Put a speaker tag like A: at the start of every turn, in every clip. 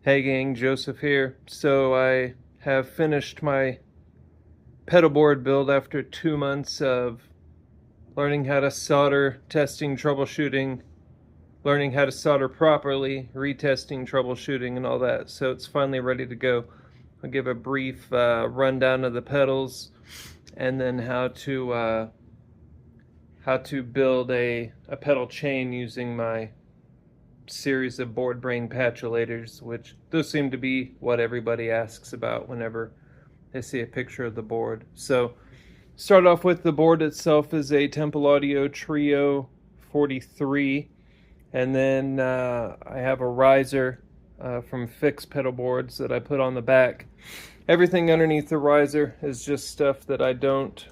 A: Hey gang, Joseph here. So I have finished my pedalboard build after 2 months of learning how to solder, testing, troubleshooting, learning how to solder properly, retesting, troubleshooting, and all that. So it's finally ready to go. I'll give a brief rundown of the pedals and then how to build a pedal chain using my series of BoredBrain Patchulators, which those seem to be what everybody asks about whenever they see a picture of the board. So start off with the board itself is a Temple Audio Trio 43, and then I have a riser from Fix pedal boards that I put on the back. Everything underneath the riser is just stuff that I don't,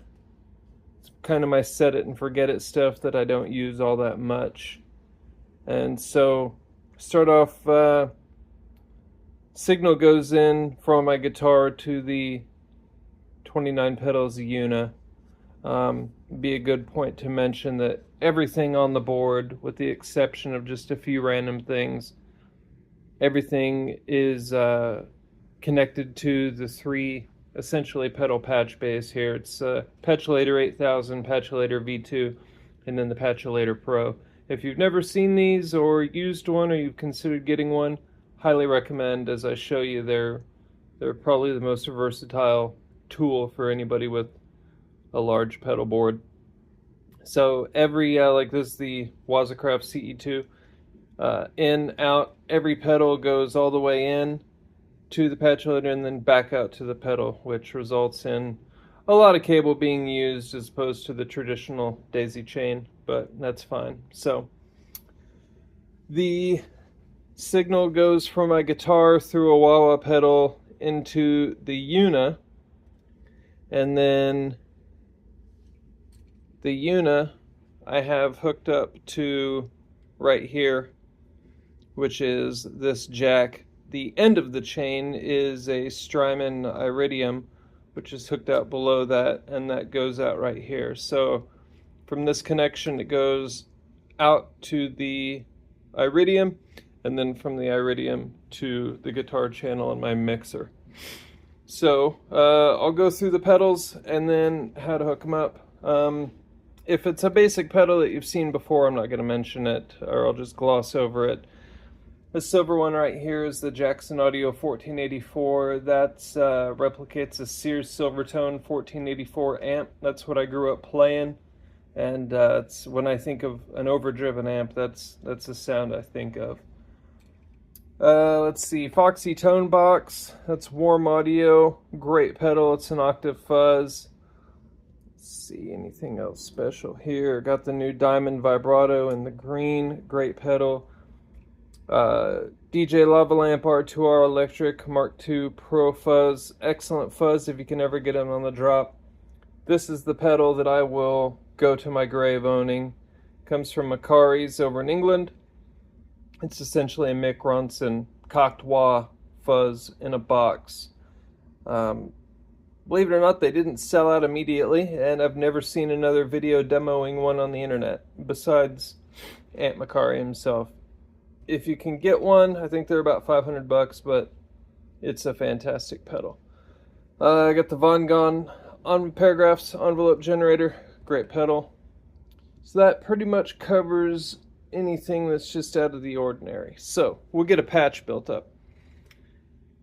A: it's kind of my set it and forget it stuff that I don't use all that much. And so start off, signal goes in from my guitar to the 29 pedals Una. Be a good point to mention that everything on the board, with the exception of just a few random things, everything is connected to the three essentially pedal patch bays here. It's Patchulator 8000, Patchulator V2, and then the Patchulator Pro. If you've never seen these or used one or you've considered getting one, highly recommend. As I show you, they're probably the most versatile tool for anybody with a large pedal board. So every, like this is the Wazacraft CE2, in, out, every pedal goes all the way in to the Patchulator and then back out to the pedal, which results in a lot of cable being used as opposed to the traditional daisy chain, but that's fine. So the signal goes from my guitar through a wah-wah pedal into the Una, and then the Una I have hooked up to right here, which is this jack. The end of the chain is a Strymon Iridium, which is hooked out below that, and that goes out right here. So from this connection it goes out to the Iridium, and then from the Iridium to the guitar channel in my mixer. So I'll go through the pedals and then how to hook them up. If it's a basic pedal that you've seen before, I'm not going to mention it, or I'll just gloss over it. The silver one right here is the Jackson Audio 1484. That replicates a Sears Silvertone 1484 amp. That's what I grew up playing, and it's when I think of an overdriven amp, that's the sound I think of. Let's see, Foxy Tone Box. That's Warm Audio. Great pedal. It's an octave fuzz. Let's see, anything else special here? Got the new Diamond Vibrato in the green. Great pedal. DJ Lavalamp R2R Electric Mark II Pro Fuzz. Excellent fuzz if you can ever get it on the drop. This is the pedal that I will go to my grave owning. Comes from Macari's over in England. It's essentially a Mick Ronson cocked wah fuzz in a box. Believe it or not, they didn't sell out immediately, and I've never seen another video demoing one on the internet besides Aunt Macari himself. If you can get one, I think they're about $500, but it's a fantastic pedal. I got the Von Gogh on Paragraphs envelope generator, great pedal. So that pretty much covers anything that's just out of the ordinary. So we'll get a patch built up.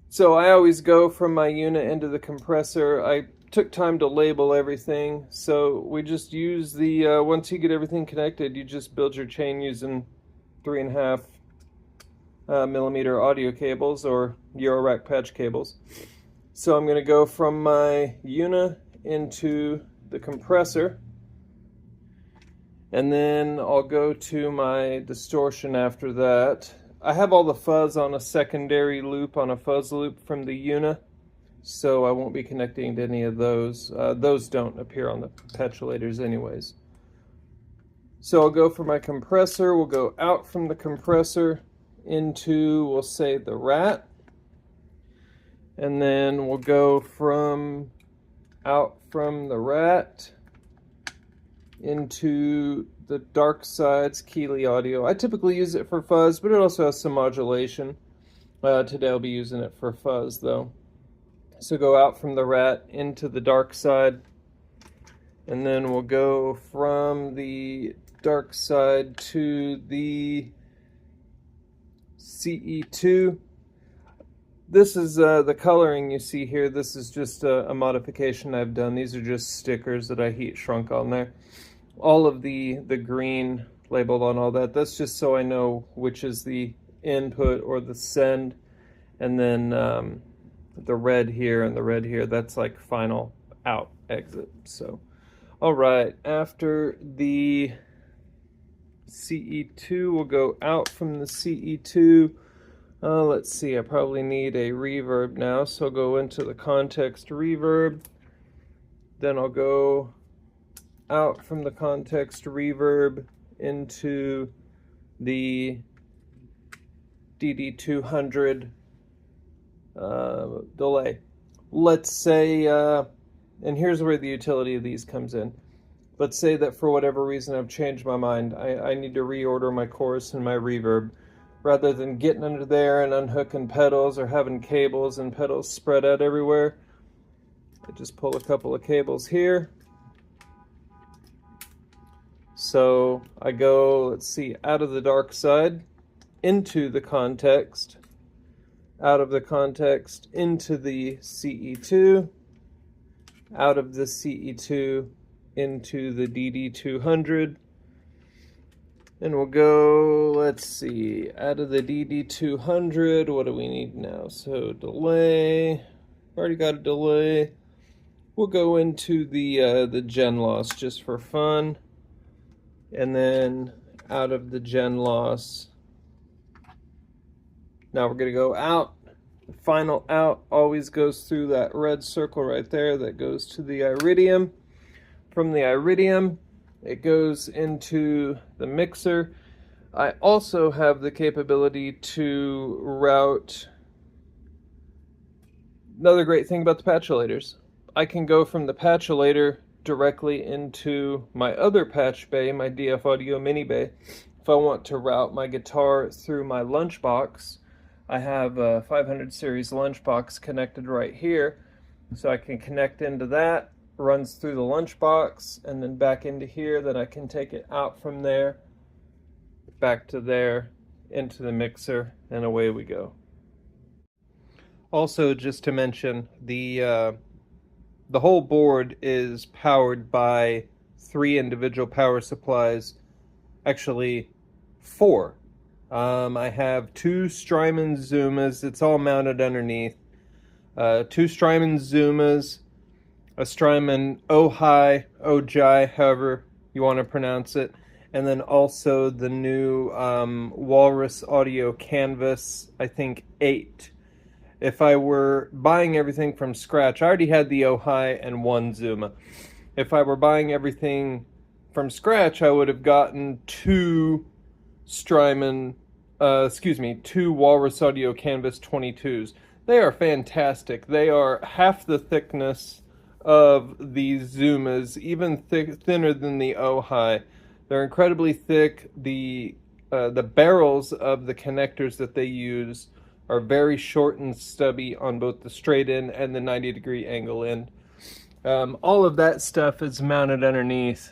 A: So I always go from my unit into the compressor. I took time to label everything, so we just use the, once you get everything connected, you just build your chain using 3.5 millimeter audio cables or Eurorack patch cables. So I'm going to go from my Una into the compressor, and then I'll go to my distortion after that. I have all the fuzz on a secondary loop, on a fuzz loop from the Una, so I won't be connecting to any of those. Those don't appear on the Patchulators anyways. So I'll go for my compressor. We'll go out from the compressor into, we'll say, the Rat, and then we'll go from out from the Rat into the Dark Side's Keeley Audio. I typically use it for fuzz, but it also has some modulation. Today I'll be using it for fuzz though. So go out from the rat into the dark side, and then we'll go from the dark side to the CE2. This is the coloring you see here. This is just a modification I've done. These are just stickers that I heat shrunk on there. All of the green labeled on all that, that's just so I know which is the input or the send, and then the red here and the red here, that's like final out exit. So all right, after the CE2, we'll go out from the CE2. Let's see, I probably need a reverb now, so I'll go into the context reverb. Then I'll go out from the context reverb into the DD200 delay. Let's say, and here's where the utility of these comes in. Let's say that for whatever reason I've changed my mind. I need to reorder my chorus and my reverb. Rather than getting under there and unhooking pedals or having cables and pedals spread out everywhere, I just pull a couple of cables here. So I go, let's see, out of the dark side into the context, out of the context into the CE2, out of the CE2 into the DD200, and we'll go, let's see, out of the DD200, what do we need now? So delay, already got a delay. We'll go into the gen loss just for fun, and then out of the gen loss, now we're going to go out. The final out always goes through that red circle right there that goes to the iridium. From the iridium, it goes into the mixer. I also have the capability to route. Another great thing about the patchulators, I can go from the patchulator directly into my other patch bay, my DF Audio mini bay. If I want to route my guitar through my lunchbox, I have a 500 series lunchbox connected right here, so I can connect into that, runs through the lunchbox, and then back into here. Then I can take it out from there, back to there, into the mixer, and away we go. Also, just to mention, the whole board is powered by 3 individual power supplies, actually 4. I have 2 Strymon Zumas. It's all mounted underneath. 2 Strymon Zumas, a Strymon Ojai, however you want to pronounce it, and then also the new Walrus Audio Canvas, I think 8. If I were buying everything from scratch, I already had the Ojai and 1 Zuma. If I were buying everything from scratch, I would have gotten 2 Strymon, 2 Walrus Audio Canvas 22s. They are fantastic. They are half the thickness of the Zumas, even thinner than the Ojai. They're incredibly thick. The barrels of the connectors that they use are very short and stubby on both the straight end and the 90-degree angle end. All of that stuff is mounted underneath.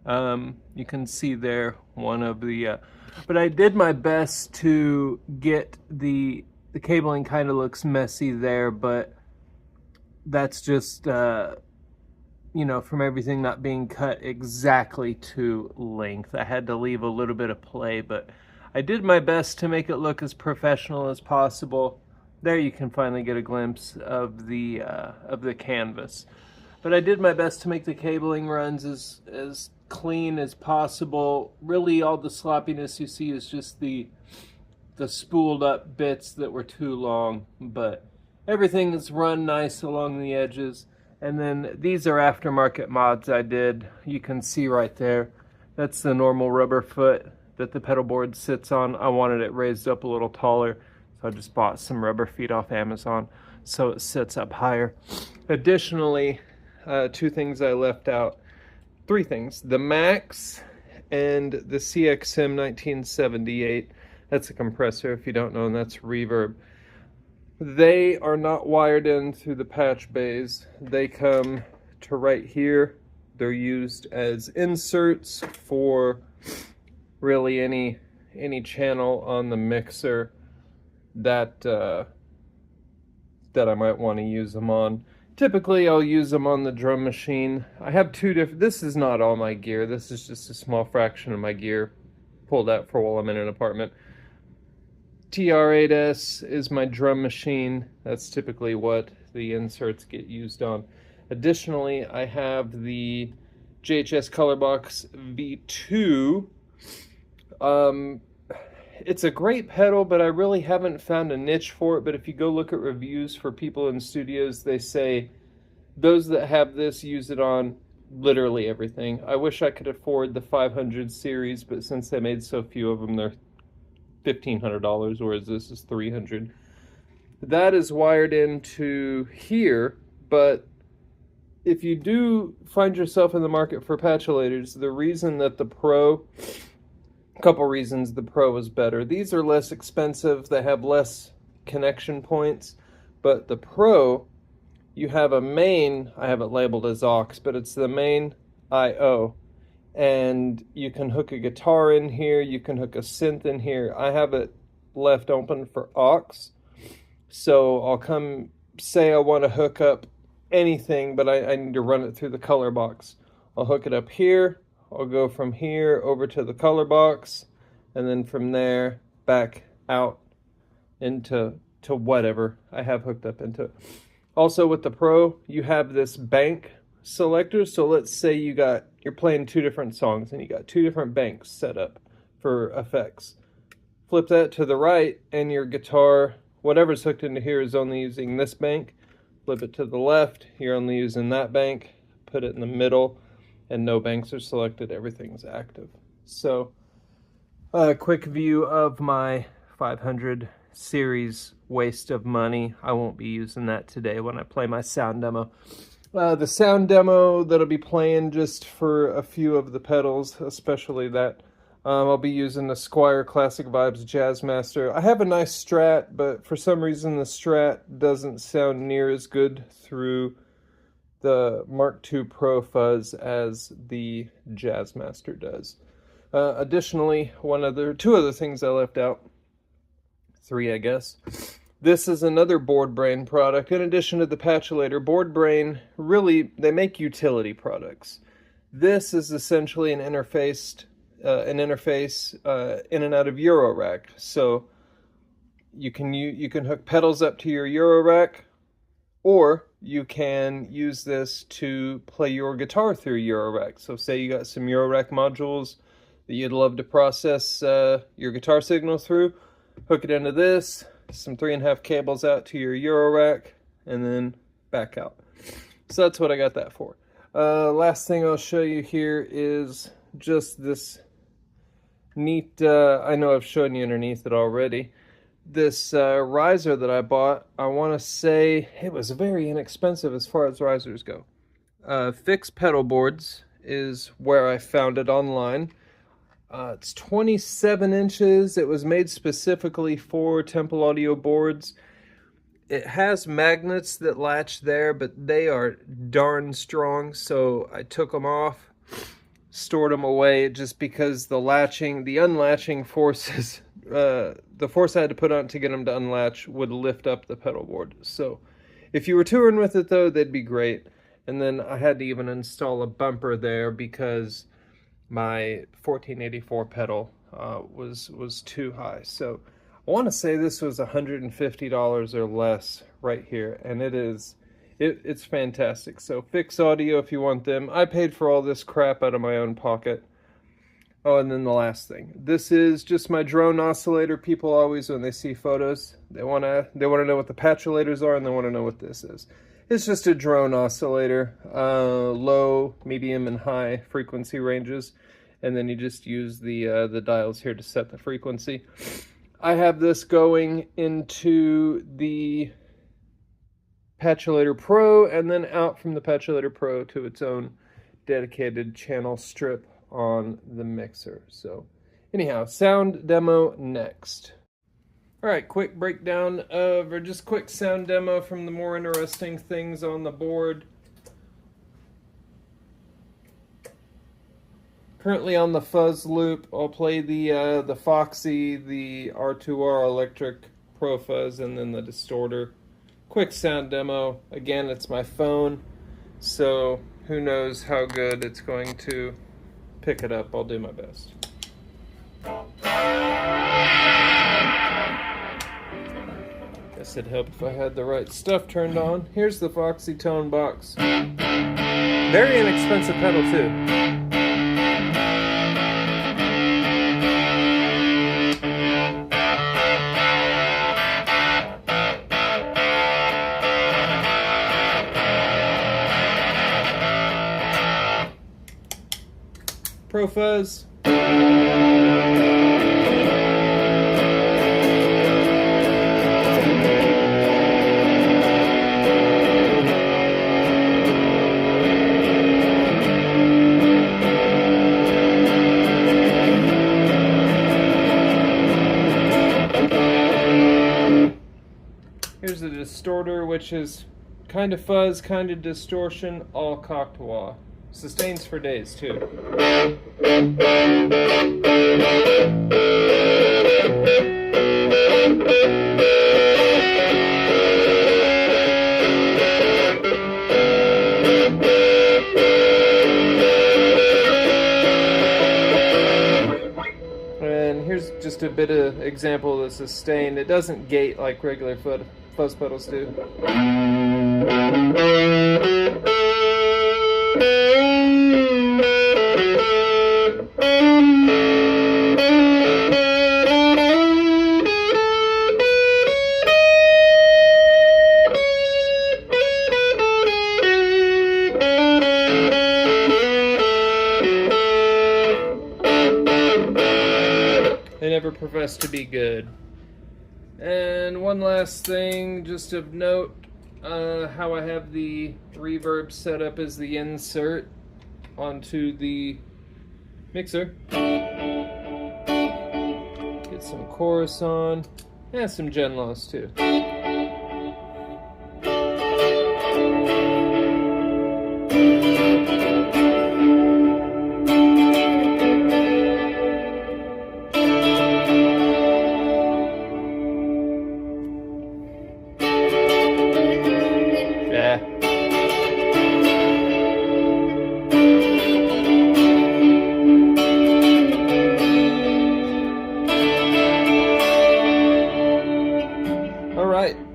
A: You can see there one of the, but I did my best to get the cabling kind of looks messy there, but that's just, you know, from everything not being cut exactly to length. I had to leave a little bit of play, but I did my best to make it look as professional as possible. There you can finally get a glimpse of the canvas. But I did my best to make the cabling runs as clean as possible. Really, all the sloppiness you see is just the spooled up bits that were too long, but everything is run nice along the edges. And then these are aftermarket mods I did. You can see right there, that's the normal rubber foot that the pedal board sits on. I wanted it raised up a little taller, so I just bought some rubber feet off Amazon so it sits up higher. Additionally, 2 things I left out. 3 things. The Max and the CXM 1978. That's a compressor if you don't know, and that's reverb. They are not wired in through the patch bays. They come to right here. They're used as inserts for really any channel on the mixer that that I might want to use them on. Typically, I'll use them on the drum machine. I have two different. This is not all my gear. This is just a small fraction of my gear pulled out for while I'm in an apartment. TR8S is my drum machine. That's typically what the inserts get used on. Additionally, I have the JHS Colorbox V2. It's a great pedal, but I really haven't found a niche for it. But if you go look at reviews for people in studios, they say those that have this use it on literally everything. I wish I could afford the 500 series, but since they made so few of them, they're $1,500, whereas this is $300. That is wired into here, but if you do find yourself in the market for patchulators, the reason that the Pro, a couple reasons the Pro is better. These are less expensive, they have less connection points, but the Pro, you have a main, I have it labeled as aux, but it's the main I/O. And you can hook a guitar in here, you can hook a synth in here. I have it left open for aux. So I'll come, say I want to hook up anything, but I need to run it through the color box. I'll hook it up here, I'll go from here over to the color box, and then from there back out into whatever I have hooked up into it. Also with the Pro, you have this bank selector. So let's say you're playing two different songs and you got two different banks set up for effects. Flip that to the right and your guitar, whatever's hooked into here, is only using this bank. Flip it to the left, you're only using that bank. Put it in the middle and no banks are selected, everything's active. So a quick view of my 500 series waste of money. I won't be using that today when I play my sound demo. The sound demo that'll be playing just for a few of the pedals, especially that, I'll be using the Squier Classic Vibes Jazzmaster. I have a nice Strat, but for some reason the Strat doesn't sound near as good through the Mark II Pro fuzz as the Jazzmaster does. Additionally, two other things I left out. Three, I guess. This is another BoredBrain product. In addition to the Patchulator, BoredBrain, really, they make utility products. This is essentially an interface in and out of Eurorack. So you can hook pedals up to your Eurorack, or you can use this to play your guitar through Eurorack. So say you got some Eurorack modules that you'd love to process your guitar signal through, hook it into this, some 3.5 cables out to your Eurorack, and then back out. So that's what I got that for. Last thing I'll show you here is just this neat, I know I've shown you underneath it already, this riser that I bought. I want to say it was very inexpensive as far as risers go. Fix Pedalboards is where I found it online. It's 27 inches. It was made specifically for Temple Audio boards. It has magnets that latch there, but they are darn strong, so I took them off, stored them away, just because the unlatching forces, the force I had to put on to get them to unlatch would lift up the pedal board. So if you were touring with it though, they'd be great. And then I had to even install a bumper there because my 1484 pedal was too high. So I want to say this was $150 or less right here, and it's fantastic. So Fix Audio if you want them. I paid for all this crap out of my own pocket. Oh, and then the last thing. This is just my drone oscillator. People always, when they see photos, they want to know what the patchulators are, and they want to know what this is. It's just a drone oscillator, low, medium, and high frequency ranges, and then you just use the dials here to set the frequency. I have this going into the Patchulator Pro, and then out from the Patchulator Pro to its own dedicated channel strip on the mixer. So anyhow, sound demo next. Alright, quick breakdown of, or just quick sound demo from the more interesting things on the board. Currently on the fuzz loop, I'll play the Foxy, the R2R electric Pro Fuzz, and then the distorter. Quick sound demo. Again, it's my phone, so who knows how good it's going to pick it up. I'll do my best. Guess it'd help if I had the right stuff turned on. Here's the Foxy tone box. Very inexpensive pedal too. Pro Fuzz. Here's the distorter, which is kind of fuzz, kind of distortion, all cocteau. Sustains for days too. And here's just a bit of example of the sustain. It doesn't gate like regular fuzz pedals do. They never profess to be good. And one last thing, just of note, how I have the reverb set up as the insert onto the mixer. Get some chorus on, and some gen lows too.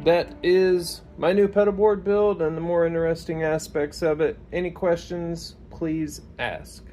A: That is my new pedalboard build and the more interesting aspects of it. Any questions, please ask.